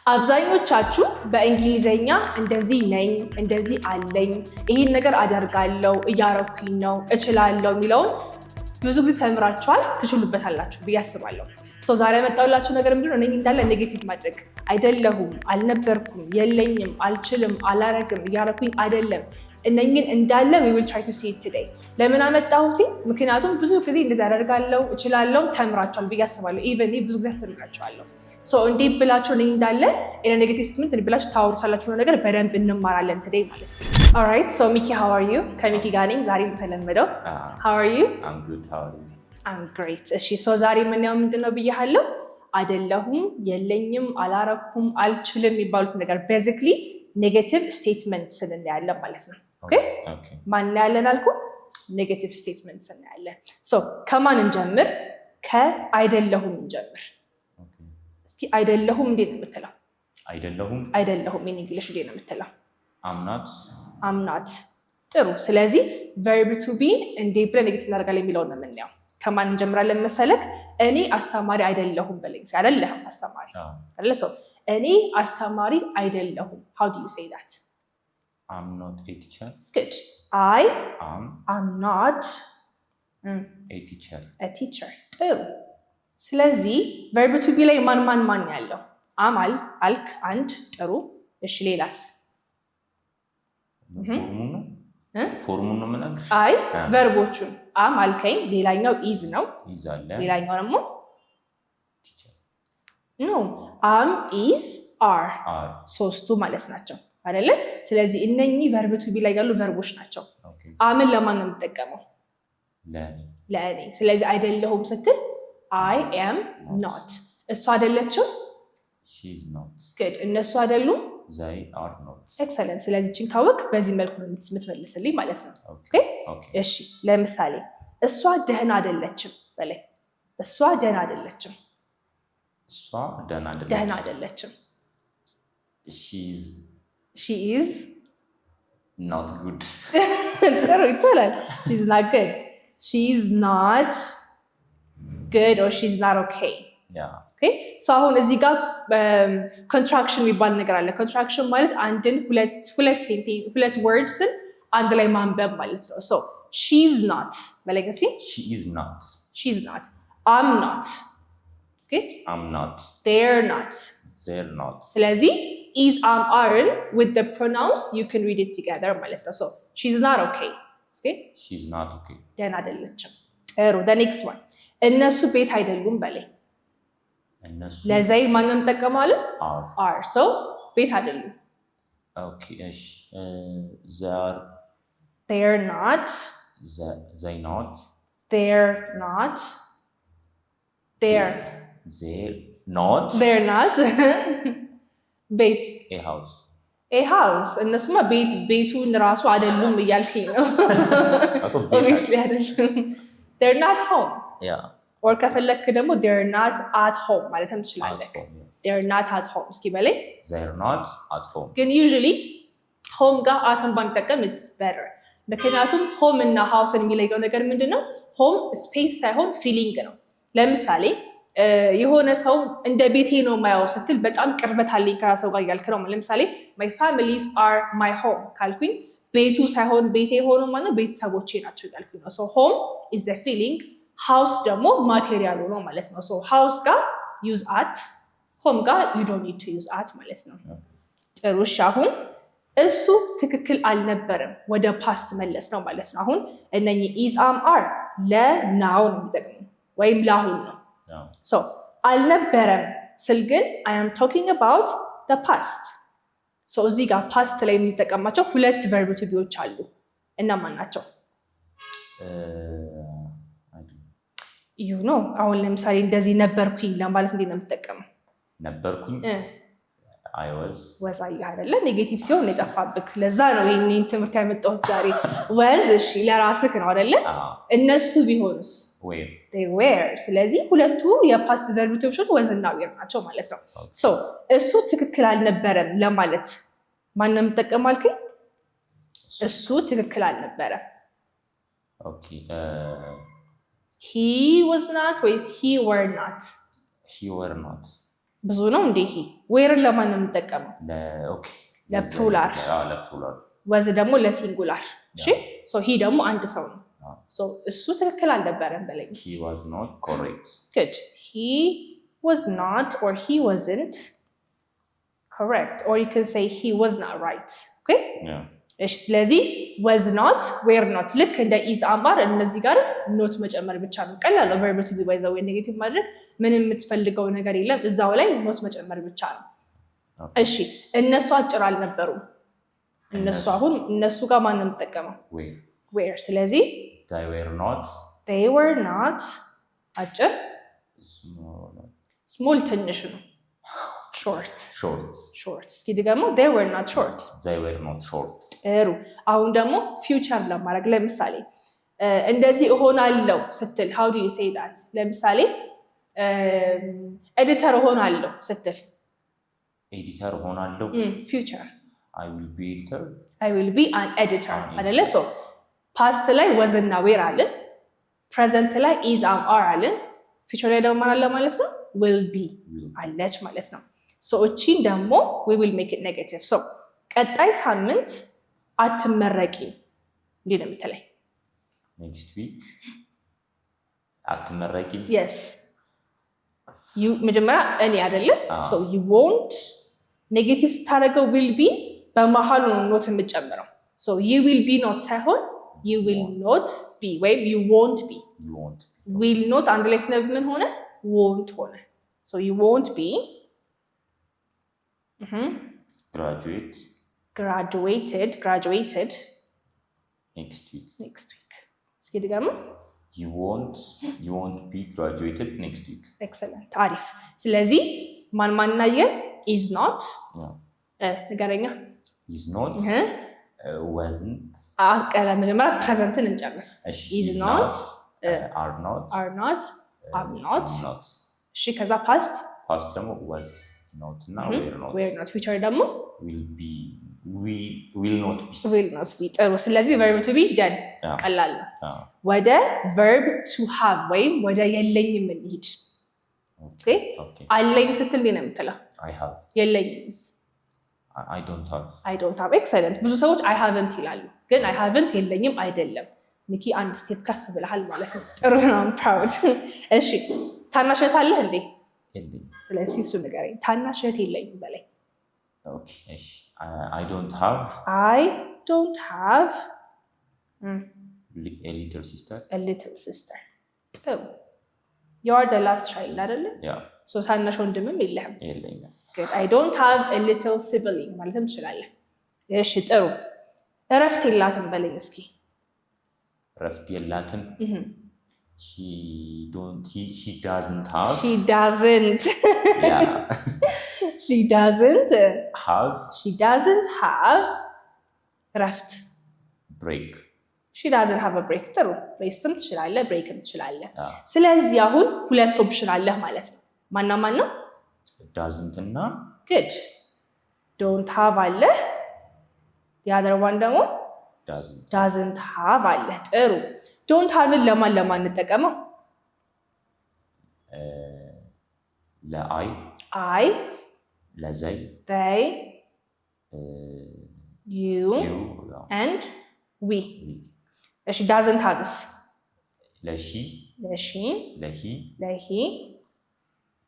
አብዛኞቻችሁ በእንግሊዘኛ እንደዚህ ነኝ እንደዚህ አለኝ ይሄን ነገር አደርጋለሁ እያረኩኝ ነው እችላለሁ የሚለውን ብዙ ጊዜ ተምራችኋል ትችሉበታላችሁ ብዬ አስባለሁ። ሶ ዛሬ ያመጣሁላችሁ ነገር ምንድነው እኔ እንዳለ ኔጌቲቭ ማድረግ አይደለሁም አልነበርኩም የለኝም አልችልም አላረግም እያረኩኝ አይደለም እነኝን እንዳለ we will try to see it today። ለምን አመጣሁት? ምክንያቱም ብዙ ጊዜ እንደዚህ አደርጋለሁ እችላለሁ ተምራችኋል ብዬ አስባለሁ። ኢቨን ብዙ ጊዜ አስተምራችኋለሁ። ሶ እንዴ ብላችሁ ነኝ እንዳለ ኢን ኔጌቲቭ ስቴትመንት እንዴ ብላችሁ ታወሩታላችሁ ነው ነገር በደንብ እንማራለን today ማለት ነው። ኦልራይት ሶ ሚኪ how are you? ከሚኪ ጋር ነኝ ዛሬ ተለመደው how are you? I'm good, how are you? I'm great። እሺ ሶ ዛሬ የምናየው ምንድነው ብያለሁ አይደለሁም የለኝም አላረኩም አልችልም የሚባሉት ነገር ቤዚክሊ ኔጌቲቭ ስቴትመንትስ እናያለን ማለት ነው። ኦኬ ማን ያለን አልኩ ኔጌቲቭ ስቴትመንትስ እናያለን። ሶ ከማን እንጀምር? ከአይደለሁም እንጀምር። እስኪ አይደለሁም እንዴት ነው የምትለው? አይደለሁም in English እንዴት ነው የምትለው? I'm not ጥሩ። ስለዚህ verb to be እንዴት ብለን ኔጌቲቭ እናደርጋለን የሚለውን ነው የምናየው። ከማን እንጀምራለን መሰለክ? እኔ አስተማሪ አይደለሁም በለኝ። አይደለህም አስተማሪ አይደለ? ሶ እኔ አስተማሪ አይደለሁም how do you say that? I'm not a teacher. Good. I'm not a teacher. ጥሩ። ስለዚህ verb to be ላይ ማን ያለው? አማል አልክ አንድ ጥሩ። እሺ ሌላስ? ፎርሙን ነው የምነግርሽ። አይ ቨርቦቹን አም አልከኝ፣ ሌላኛው ኢዝ ነው። ሌላኛው ደግሞ ቲቸር ኖ አም ኢዝ አር ሶስቱ ማለት ናቸው አይደለ? ስለዚህ እነኚህ verb to be ላይ ያሉ ቨርቦች ናቸው። አምን ለማን ነው የምጠቀመው? ለእኔ። ስለዚህ አይደለሁም ስትል I am not። እሱ አይደለችም? she is not። good። እነሱ አይደሉም? they are not። excellent። ስለዚህ እቺን ካወቅ በዚህ መልኩ ነው የምትመልስልኝ ማለት ነው። ኦኬ እሺ። ለምሳሌ እሷ ደህና አይደለችም በላይ። እሷ ደህና አይደለችም። she is not good። ጥሩ ይቻላል። she is not good። she is not good or she's not okay። okay so አሁን እዚህ ጋር ኮንትራክሽን የሚባል ነገር አለ። ኮንትራክሽን ማለት አንድን ሁለት ወርድስን አንድ ላይ ማንበብ ማለት ነው። so she's not ማለት ነው። she's not I'm not okay I'm not they're not ስለዚህ is am are with the pronouns you can read it together ማለት ነው። so she's not okay okay she's not okay ደህና አይደለችም። ጥሩ the next one እነሱ ቤት አይደሉም በላይ። ለዛይ ማንንም ጠቀማለን are so ቤት አይደሉም። okay እሺ they're not ቤት a house እነሱማ ቤቱን ራሱ አይደሉም እያልከኝ ነው። obviously አይደሉም። they're not home or ከፈለክ ደግሞ they're not at home ማለትም ትችላለህ። they're not at home እስኪ በላይ they're not at home። ግን usually home ጋር አትን ባንጠቀም it's better። ምክንያቱም home እና house የሚለየው ነገር ምንድነው? home space ሳይሆን feeling ነው። ለምሳሌ የሆነ ሰው እንደ ቤቴ ነው ማየው ስትል በጣም ቅርበት አለኝ ከሰው ጋር እያልክ ነው። ለምሳሌ my families are my home ካልኩኝ ቤቱ ሳይሆን ቤቴ ሆኖ ማለት ቤተሰቦቼ ናቸው እያልኩኝ ነው። so home is the feeling house ደግሞ ማቴሪያሉ ነው ማለት ነው። so house ጋር use at home ጋር you don't need to use at ማለት ነው። ጥሩ እሺ። አሁን እሱ ትክክል አልነበረም ወደ ፓስት መለስ ነው ማለት ነው። አሁን እነኚህ is am are ለናው ነው የሚጠቅሙ ወይም ለአሁን ነው። so አልነበረም ስል ግን I am talking about the past። so እዚህ ጋር ፓስት ላይ የሚጠቀማቸው ሁለት verb to beዎች አሉ። እነማን ናቸው? you know አሁን ለምሳሌ እንደዚህ ነበርኩኝ ለማለት እንዴት ነው የምትጠቀመው? ነበርኩኝ I was አይደለ? ኔጌቲቭ ሲሆን የጠፋብክ። ለዛ ነው ይሄን ትምህርት ያመጣሁት ዛሬ። was እሺ ለራስክ ነው አይደለ? እነሱ ቢሆኑስ? they were። ስለዚህ ሁለቱ የፓስት verb to be was እና were ናቸው ማለት ነው። so እሱ ትክክል አልነበረም ለማለት ማን ነው የምትጠቀመው አልከኝ? እሱ ትክክል አልነበረም። okay he was not ወይስ he were not? he were not ብዙ ነው እንዴ ይሄ ዌርን ለማን ነው የምንጠቀመው ኦኬ ለፕሉራል was ደግሞ ለሲንጉላር እሺ ሶ ሂ ደግሞ አንድ ሰው ነው ሶ እሱ ትክክል አልነበረም በለኝ he was not correct good he was not or he wasn't correct or you can say he was not right okay yeah እሺ ስለዚህ was not were not ልክ እንደ is አምባር እነዚህ ጋር ኖት መጨመር ብቻ ነው ቀላል ነው verb to be by the way ኔጌቲቭ ማድረግ ምንም የምትፈልገው ነገር የለም እዛው ላይ ኖት መጨመር ብቻ ነው እሺ እነሱ አጭር አልነበሩም እነሱ አሁን እነሱ ጋር ማን ነው የምትጠቀመው where ስለዚህ they were not አጭር small ትንሽ ነው short እስኪ ደግሞ they were not short ጥሩ አሁን ደግሞ future ለማድረግ ለምሳሌ እንደዚህ እሆናለሁ ስትል how do you say that ለምሳሌ ኤዲተር እሆናለሁ ስትል ኤዲተር እሆናለሁ future I will be an editor አይደለ ሶ past ላይ was እና were አለን present ላይ is am are አለን future ላይ ደግሞ አለ ማለት ነው will be አለች ማለት ነው ሶ እቺን ደግሞ we will make it negative so ቀጣይ ሳምንት አትመረቂም እንዴ ነው የምትለኝ next week አትመረቂም yes you መጀመሪያ እኔ አይደለ so you won't ኔጌቲቭ ስታደርገው will be በመሃሉ ነው ኖት የምጨምረው so you will be not ሳይሆን you will not be ወይም you won't be will not አንድ ላይ ስነብ ምን ሆነ won't ሆነ so you won't be graduated next week እስኪ ድጋሙ you won't be graduated next week excellent አሪፍ ስለዚህ ማን እናየን is not ንገረኛ is not wasn't አቀላ መጀመሪያ ፕሬዘንትን እንጨርስ is not are not am not እሺ ከዛ past ደግሞ was not እና were not future ደግሞ will not be ጥሩ ስለዚህ verb to be done ቀላል ነው ወደ verb to have ወይም ወደ የለኝም እንሂድ okay አለኝ ስትል ነው የምትለው I have የለኝም I don't have excellent ብዙ ሰዎች I haven't ይላሉ ግን I haven't የለኝም አይደለም ሚኪ አንድ ስቴፕ ከፍ ብለሃል ማለት ነው ጥሩ ነው I'm proud እሺ ታናሽ እህት አለህ እንዴ የለኝም ስለዚህ እሱ ንገረኝ ታናሽ እህት የለኝም በለኝ okay እሺ I don't have a little sister ጥሩ you are the last child አይደለ yeah so ታናሽ ወንድምም የለህም የለኝም good I don't have a little sibling ማለትም ትችላለህ እሺ ጥሩ እረፍት የላትም በለኝ እስኪ እረፍት የላትም she doesn't yeah she doesn't have እረፍት break she doesn't have a break ጥሩ ሬስትም ትችላለህ ብሬክም ትችላለህ ስለዚህ አሁን ሁለት ኦፕሽን አለህ ማለት ነው ማና ማን ነው doesn't እና good don't have አለ the other one ደግሞ doesn't have አለ ጥሩ don't have ለማን እንጠቀመው ለአይ ለዘይ they you and we እሺ doesn't have ለሺ ለሂ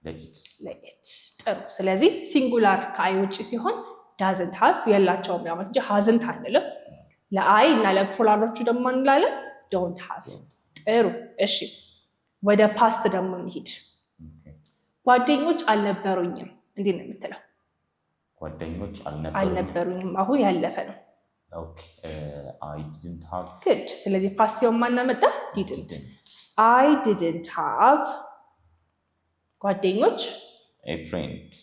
ለኢት ጥሩ ስለዚህ ሲንጉላር ከአይ ውጭ ሲሆን doesn't have የላቸውም ማለት እንጂ hasn't አንልም ለአይ እና ለፕሉራሎቹ ደግሞ እንላለን don't have ጥሩ እሺ ወደ ፓስት ደግሞ እንሂድ ጓደኞች አልነበሩኝም እንዴ ነው የምትለው ጓደኞች አልነበሩኝም አሁን ያለፈ ነው okay I didn't have good ስለዚህ ፓስት ሲሆን ማን መጣ didn't I didn't have ጓደኞች friends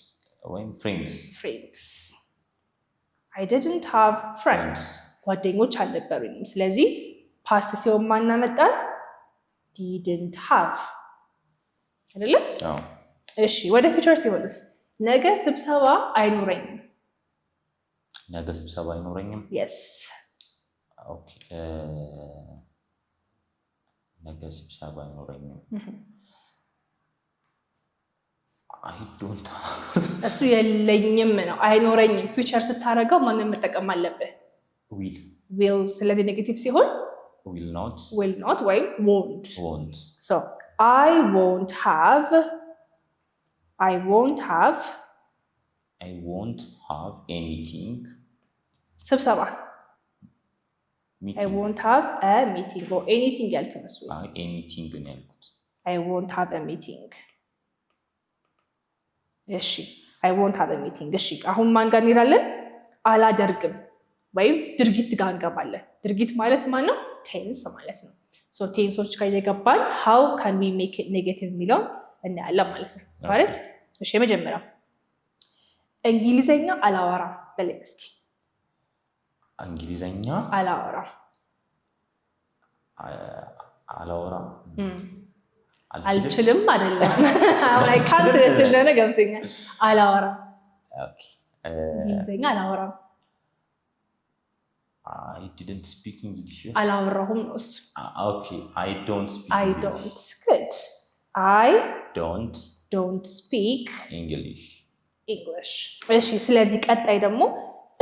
I didn't have friends ጓደኞች አልነበሩኝም ስለዚህ ፓስት ሲሆን ማን መጣ didn't have አይደለ እሺ ወደ ፊውቸር ሲሆንስ ነገ ስብሰባ አይኖረኝም yes okay ነገ ስብሰባ አይኖረኝም I don't have. እሱ የለኝም ነው አይኖረኝም ፊውቸር ስታረጋው ማንን መጠቀም አለብህ will ስለዚህ ኔጌቲቭ ሲሆን will not ወይም won't so I won't have a meeting ስብሰባ I won't have a meeting or anything ያልክ መስሎ a meeting ነው ያልኩት I won't have a meeting እሺ I won't have a meeting እሺ አሁን ማን ጋር እንሄዳለን አላደርግም ወይም ድርጊት ጋር እንገባለን ድርጊት ማለት ማን ነው ቴንስ ማለት ነው so ቴንሶች ጋር እየገባን how can we make it negative የሚለውን እናያለን ማለት ነው ማለት እሺ የመጀመሪያው እንግሊዘኛ አላወራም በለኝ እስኪ እንግሊዘኛ አላወራም አልችልም አይደለም አሁን አይ ካንት ለነ ገብተኛል አላወራም ኦኬ እንግሊዘኛ አላወራም I didn't speak English አላወራሁም ነው እሱ ኦኬ I don't speak I English. don't good I don't speak English እሺ ስለዚህ ቀጣይ ደግሞ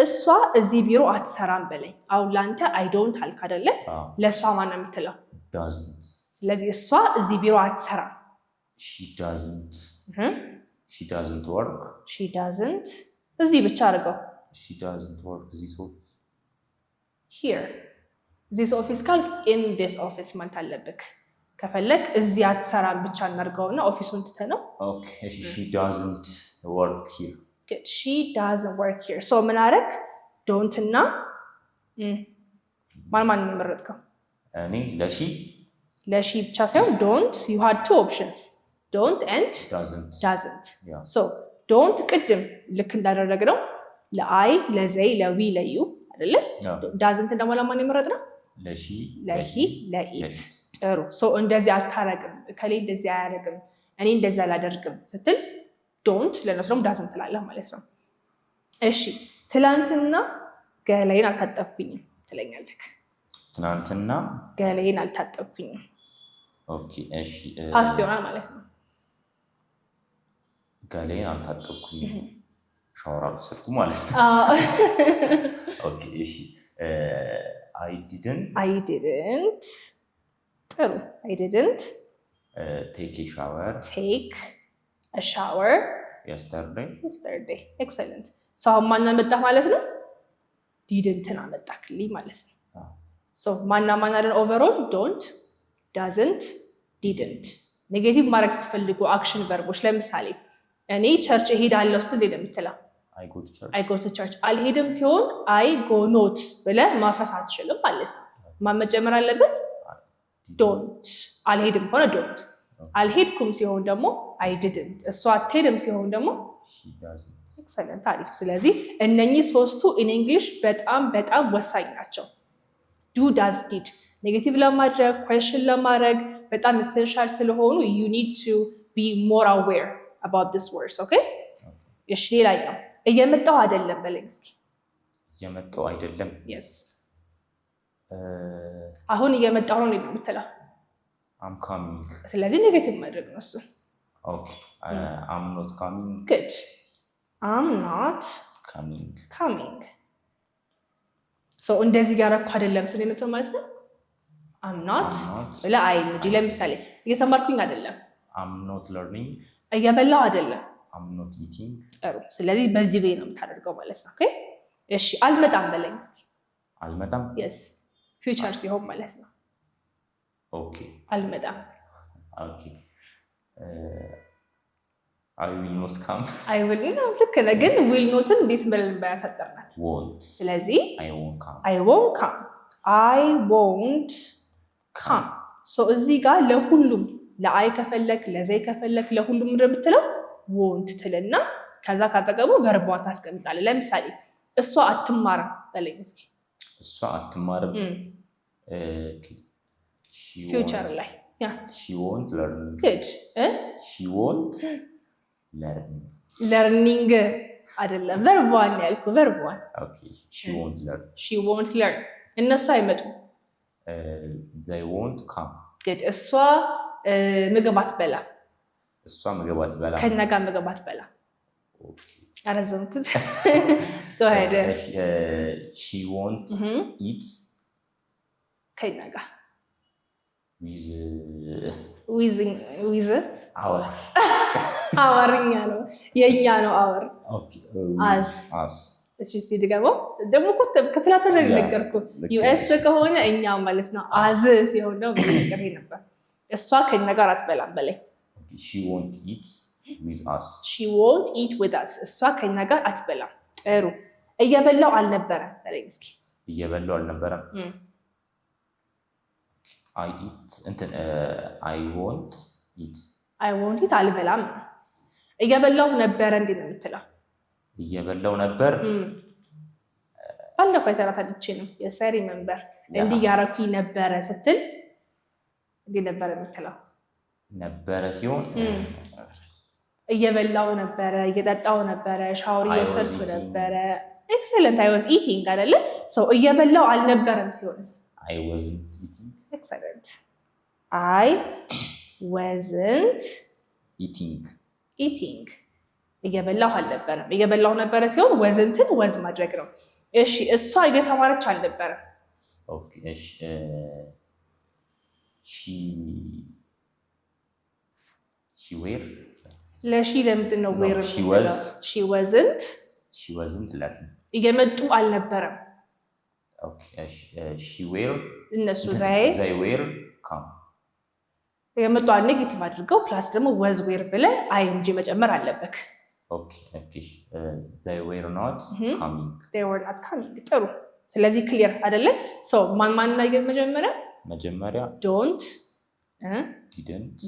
እሷ እዚህ ቢሮ አትሰራም በለኝ አሁን ላንተ I don't አልክ አይደለ ለሷ ማን ነው የምትለው doesn't ስለዚህ እሷ እዚህ ቢሮ አትሰራም she doesn't work እዚህ ብቻ አድርገው she doesn't work this office here this office ካል in this office ማለት አለብክ ከፈለክ እዚህ አትሰራም ብቻ እናርገውና ኦፊሱን ትተነው okay she doesn't work here good she doesn't work here so ምን አረክ don't እና ማን ነው የመረጥከው እኔ ለሺ ብቻ ሳይሆን don't you had two options don't and doesn't yeah. so don't ቅድም ልክ እንዳደረግነው ለአይ ለዘይ ለዊ ለዩ አይደለ doesn't ደግሞ ለማን የመረጥነው ለሂ ለኢት ጥሩ so እንደዚህ አታረግም ከሌ እንደዚህ አያረግም እኔ እንደዚህ አላደርግም ስትል don't ለነሱም doesn't ትላለህ ማለት ነው እሺ ትላንትና ገላዬን አልታጠብኩኝም ትለኛለህ ትናንትና ገላዬን አልታጠብኩኝም ኦኬ እሺ ፓስት ይሆናል ማለት ነው ገላዬን አልታጠብኩኝም ሻወር አልወሰድኩም ማለት ነው ኦኬ እሺ I didn't ጥሩ I didn't take a shower yesterday excellent so ማን መጣ ማለት ነው didn't አመጣክልኝ ማለት ነው so ማን አይደል overall don't doesn't didn't ኔጌቲቭ ማድረግ ስትፈልጉ አክሽን ቨርቦች ለምሳሌ እኔ ቸርች እሄዳለሁ ስትል እንደምትለው I go to church አልሄድም ሲሆን I go not ብለህ ማፈስ አትችልም ማለት ነው ማን መጨመር አለበት don't አልሄድም ሆነ don't አልሄድኩም ሲሆን ደግሞ I didn't እሷ አትሄድም ሲሆን ደግሞ she doesn't excellent አሪፍ ስለዚህ እነኚህ ሶስቱ in English በጣም ወሳኝ ናቸው do does did ኔጌቲቭ ለማድረግ question ለማድረግ በጣም essential ስለሆኑ you need to be more aware about this words okay እሺ ሌላኛው እየመጣው አይደለም በለኝ እስኪ እየመጣው አይደለም yes አሁን እየመጣው ነው የምትለው I'm coming ስለዚህ ኔጌቲቭ ማድረግ ነው እሱ okay I'm not coming good I'm not coming so እንደዚህ ጋር እኮ አይደለም ስለነው ማለት ነው I'm not ብላ አይ እንጂ ለምሳሌ እየተማርኩኝ አይደለም I'm not learning እየበላው አይደለም I'm not eating ጥሩ ስለዚህ በዚህ ወይ ነው የምታደርገው ማለት ነው ኦኬ እሺ አልመጣም በለኝ እስኪ አልመጣም yes future ሲሆን ማለት ነው ኦኬ አልመጣም ኦኬ I will not come I will not ልክ ነህ ግን will not እንዴት ብለን ባያሰጠርናት won't ስለዚህ I won't come so እዚህ ጋር ለሁሉም ለአይ ከፈለክ ለዘይ ከፈለክ ለሁሉም እንደምትለው won't ትልና ከዛ ካጠገቡ ቨርቧን ታስቀምጣለህ ለምሳሌ እሷ አትማርም በለኝ እስኪ እሷ አትማርም future ላይ she won't learn good she won't learning አይደለም ቨርቧን ያልኩ ቨርቧን okay she won't learn እነሱ አይመጡም they won't come good እሷ ምግብ አትበላ እሷ ምግብ አትበላ ከእኛ ጋር ምግብ አትበላ አረዘምኩት go ahead she won't eat ከእኛ ጋር with አዋርኛ ነው የኛ ነው አወር as እሺ ሲድጋው ደግሞ ከተላተረ ነገርኩ ዩኤስ ከሆነ እኛ ማለት ነው አዝ ሲሆን ነው ነገር ነበር እሷ ከኛ ጋር አትበላም በላይ she won't eat with us እሷ ከኛ ጋር አትበላም ጥሩ እየበላው አልነበረም በላይ እስኪ እየበላው አልነበረም I won't eat አልበላም እየበላው ነበር እንዴ ነው የምትለው እየበላው ነበር ባለፈው አይተራታለችንም የሰሪ መንበር እንዲህ ያረኩኝ ነበር ስትል እንዴ ነበር የምትለው ነበር ሲሆን እየበላው ነበር እየጠጣው ነበር ሻወር እየወሰድኩ ነበር excellent I was eating አይደለ so እየበላው አልነበረም ሲሆንስ I wasn't eating excellent I wasn't eating እየበላው አልነበረም እየበላው ነበር ሲሆን wasn't was ማድረግ ነው እሺ እሷ እየተማረች አልነበረም ኦኬ እሺ she were ለሺ ለምንድን ነው were she wasn't ለምን እየመጡ አልነበረም ኦኬ እሺ she were እነሱ they were come የመጡ ኔጌቲቭ አድርገው ፕላስ ደግሞ was were ብለህ ing መጨመር አለበት okay they were not coming ጥሩ ስለዚህ ክሊር አይደለ ሶ ማን ነገር መጀመሪያ don't didn't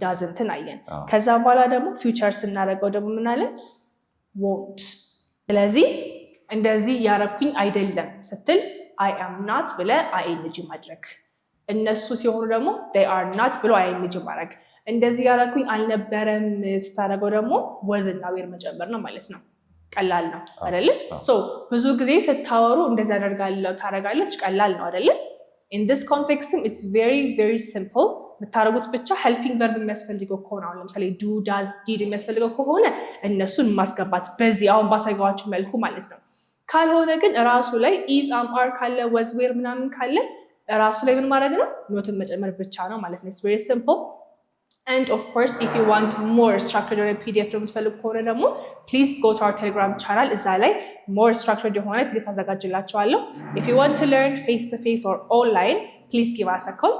doesn't አየን ከዛ በኋላ ደግሞ ፊውቸር ስናደርገው ደግሞ ምን አለ won't ስለዚህ እንደዚህ ያረኩኝ አይደለም ስትል I am not ብለህ ing ማድረግ እነሱ ሲሆኑ ደግሞ they are not ብሎ ing ማድረግ እንደዚህ ያረኩኝ አልነበረም ስታደርገው ደግሞ was እና were መጨመር ነው ማለት ነው ቀላል ነው አይደል ሶ ብዙ ጊዜ ስታወሩ እንደዚህ ታረጋለች ቀላል ነው አይደል in this context it's very very simple ምታረጉት ብቻ helping verb የሚያስፈልገው ከሆነ አሁን ለምሳሌ do does did የሚያስፈልገው ከሆነ እነሱን ማስገባት በዚህ አሁን ባሳይጋችሁ መልኩ ማለት ነው ካልሆነ ግን ራሱ ላይ is am are ካለ was were ምናምን ካለ ራሱ ላይ ምን ማድረግ ነው ኖትን መጨመር ብቻ ነው ማለት ነው it's very simple and of course if you want more structured or pdf የምትፈልጉ ከሆነ ደግሞ please go to our telegram channel እዛ ላይ more structured የሆነ pdf አዘጋጅላችኋለሁ if you want to learn face to face or online please give us a call